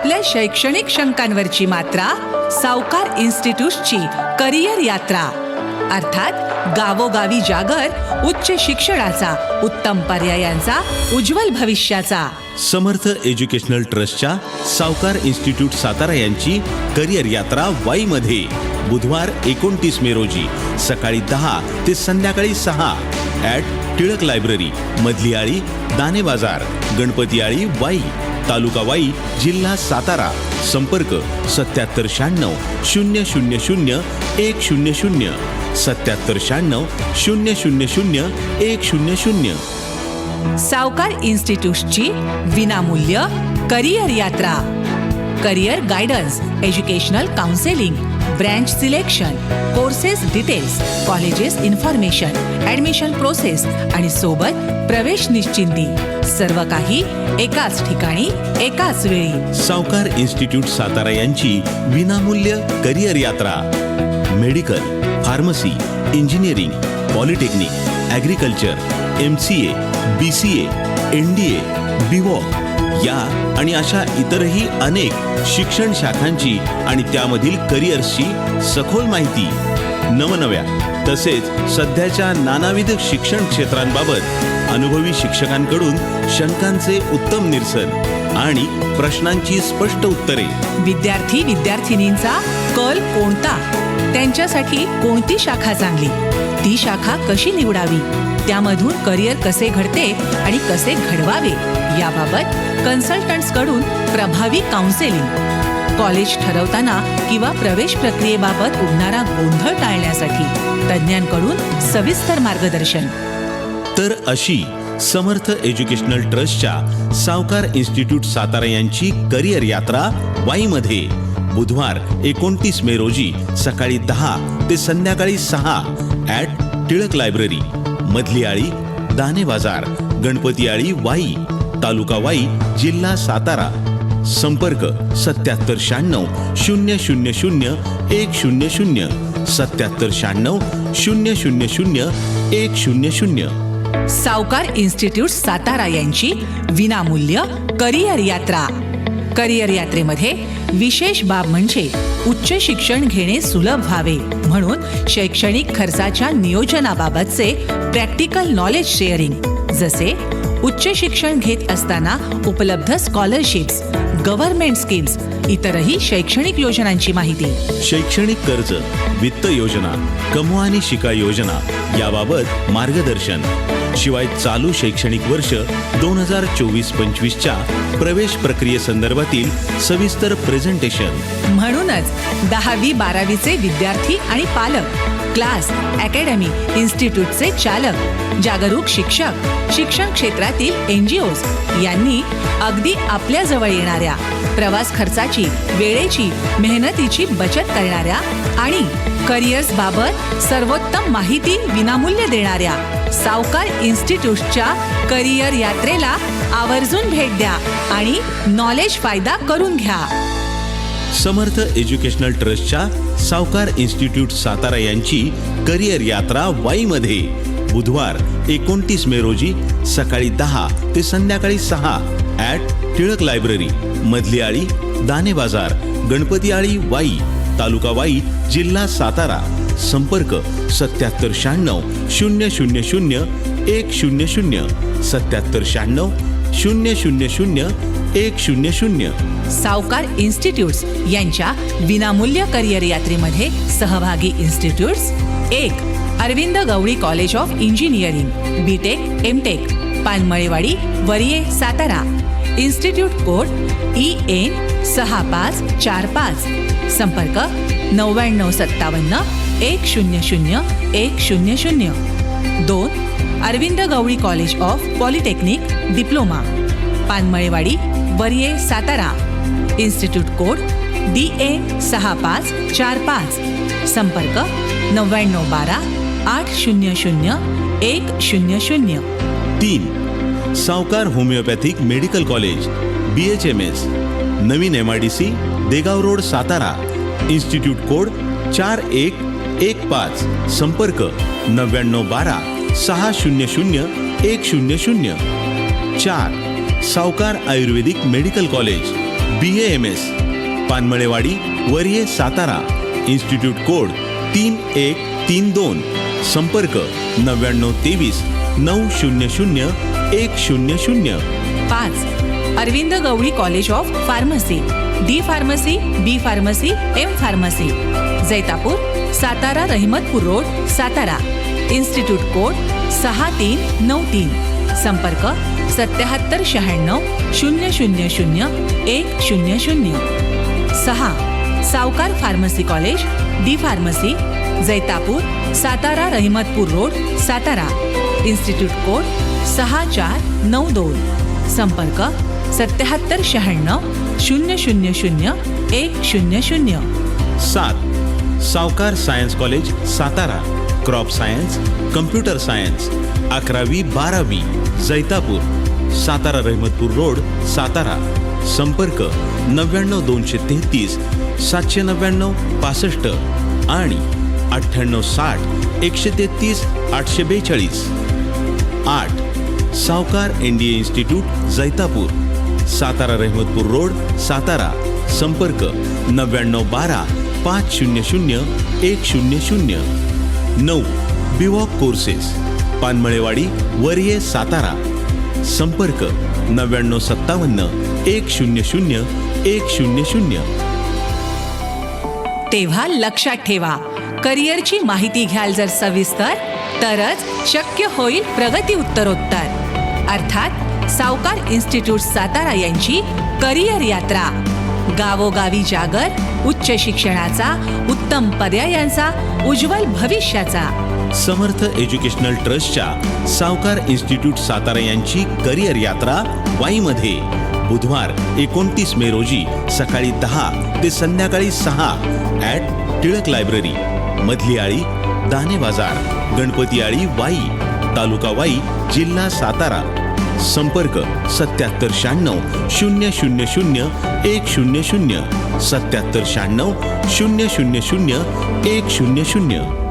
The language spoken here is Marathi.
आपल्या शैक्षणिक शंकांवरची मात्रा सावकार इन्स्टिट्यूटची करिअर यात्रा, अर्थात गावोगावी जागर उच्च शिक्षणाचा, उत्तम पर्यायांचा, उज्ज्वल भविष्याचा. समर्थ एज्युकेशनल ट्रस्टच्या सावकार इन्स्टिट्यूट सातारा यांची करिअर यात्रा वाईमध्ये बुधवार 29 मे रोजी सकाळी 10 ते संध्याकाळी 6 @ टिळक लायब्ररी, मधली आळी, दाणे बाजार, गणपती आळी, वाई, तालुका वाई, जिल्हा सातारा. संपर्क 7796 000 100 7796 000 100. सावकार इन्स्टिट्यूटची विनामूल्य करिअर यात्रा. Career guidance, educational counselling, branch selection, courses details, colleges information, admission process आणि सोबत प्रवेश निश्चिंती. सर्व काही एकाच ठिकाणी, एकाच वेळी. सावकार इन्स्टिट्यूट सातारा यांची विनामूल्य करिअर यात्रा. Medical, pharmacy, engineering, polytechnic, agriculture, MCA, BCA, NDA, BVOC या आणि अशा इतरही अनेक शिक्षण शाखांची आणि त्यामधील करिअर्सची सखोल माहिती. नवनव्या तसेच सध्याच्या नानाविध शिक्षण क्षेत्रांबाबत अनुभवी शिक्षकांकडून शंकांचे उत्तम निरसन आणि प्रश्नांची स्पष्ट उत्तरे. विद्यार्थिनींचा कल कोणता, त्यांच्यासाठी कोणती शाखा चांगली, ती शाखा कशी निवडावी, त्यामधून करिअर कसे घडते आणि कसे घडवावे याबाबत कन्सल्टंट्सकडून प्रभावी काउन्सेलिंग. कॉलेज ठरवताना किंवा प्रवेश प्रक्रियेबाबत उडणारा गोंधळ टाळण्यासाठी तज्ज्ञांकडून सविस्तर मार्गदर्शन. तर अशी समर्थ एज्युकेशनल ट्रस्टच्या सावकार इन्स्टिट्यूट सातारा यांची करिअर यात्रा वाईमध्ये बुधवार 29 मे रोजी सकाळी 10 ते संध्याकाळी 6 @ टिळक लायब्ररी, मधली आळी, दाणे बाजार, गणपती आळी, वाई, तालुका वाई, जिल्हा सातारा. संपर्क 7796 000 100 7796 000 100. सावकार इन्स्टिट्यूट सातारा यांची विनामूल्य करिअर यात्रा. करिअर यात्रेमध्ये विशेष बाब म्हणजे उच्च शिक्षण घेणे सुलभ व्हावे म्हणून शैक्षणिक खर्चाच्या नियोजनाबाबतचे प्रॅक्टिकल नॉलेज शेअरिंग, जसे उच्च शिक्षण घेत असताना उपलब्ध स्कॉलरशिप्स, गव्हर्नमेंट स्कीम्स, इतरही शैक्षणिक योजनांची माहिती. शैक्षणिक कर्ज, वित्त योजना, कमवा आणि शिका योजना याबाबत मार्गदर्शन. शिवाय चालू शैक्षणिक वर्ष 2024-25च्या प्रवेश प्रक्रियेसंदर्भातील सविस्तर प्रेझेंटेशन. म्हणूनच 10वी-12वीचे विद्यार्थी आणि पालक, क्लास, अकॅडमी, इन्स्टिट्यूटचे चालक, जागरूक शिक्षक, शिक्षण क्षेत्रातील NGOs यांनी अगदी आपल्या जवळ येणाऱ्या, प्रवास खर्चाची, वेळेची, मेहनतीची बचत करणाऱ्या आणि करिअर्स बाबत सर्वोत्तम माहिती विनामूल्य देणाऱ्या सावकार इन्स्टिट्यूटच्या करिअर यात्रेला आवर्जून भेट द्या आणि नॉलेज फायदा करून घ्या. समर्थ एज्युकेशनल ट्रस्टच्या सावकार इन्स्टिट्यूट सातारा यांची करिअर यात्रा वाईमध्ये बुधवार 29 मे रोजी सकाळी 10 ते संध्याकाळी 6 @ टिळक लायब्ररी, मधली आळी, दाणे बाजार, गणपती आळी, वाई, तालुका वाई, जिल्हा सातारा. संपर्क 7796 000 100 7796 000 100. सावकार इन्स्टिट्यूट्स यांच्या विनामूल्य करिअर यात्रेमध्ये सहभागी institutes: 1. Arvind Gawali college of engineering, BTech, MTech, Panmalewadi, Variye, Satara. Institute code EN 6545. संपर्क 9957 100 100. 2. Arvind Gawali college of polytechnic, diploma, Panmalewadi, Variye, Satara. Institute code DN 6545. संपर्क 9912 800 100. 3. Savkar homeopathic medical college, BHMS, नवीन MIDC, Degaon road, Satara. Institute code 4115. संपर्क 9912 600 100. 4. Savkar Ayurvedic medical college, BAMS, Panmalewadi Variye Satara. Institute code 3132. संपर्क 9923 900 100. 5. Arvind Gawali college of pharmacy, D pharmacy, B pharmacy, M pharmacy, Jaitapur, Satara Rahimatpur road, Satara. Institute code 6393. संपर्क 7796 000 100. 6. Savkar pharmacy college, D pharmacy, Jaitapur, Satara Rahimatpur road, Satara. Institute code 6492. संपर्क 7796 000 100. 7. Savkar science college Satara. Crop science, computer science, 11वी 12वी, जैतापूर, सातारा रहिमतपूर रोड, सातारा. संपर्क 99233 799 65 आणि 9860 133 842. 8. सावकार NDA institute Jaitapur, Satara Rahimatpur road, Satara. संपर्क 9912 500 100. 9. बिवॉक कोर्सेस, पानमळेवाडी वरिये सातारा. संपर्क 9957 100 100. तेव्हा लक्षात ठेवा, करिअरची माहिती घ्याल जर सविस्तर, तरच शक्य होईल प्रगती उत्तरोत्तर. अर्थात सावकार इन्स्टिट्यूट सातारा यांची करिअर यात्रा. गावोगावी जागर, उच्च शिक्षणाचा, उत्तम पर्यायांचा, उज्ज्वल भविष्याचा. समर्थ एज्युकेशनल ट्रस्टच्या सावकार इन्स्टिट्यूट सातारा यांची करिअर यात्रा वाईमध्ये बुधवार 29 मे रोजी सकाळी 10 ते संध्याकाळी 6 @ टिळक लायब्ररी, मधली आळी, दाणे बाजार, गणपती आळी, वाई, तालुका वाई, जिल्हा सातारा. संपर्क 7796 000 100. 7796 000 100.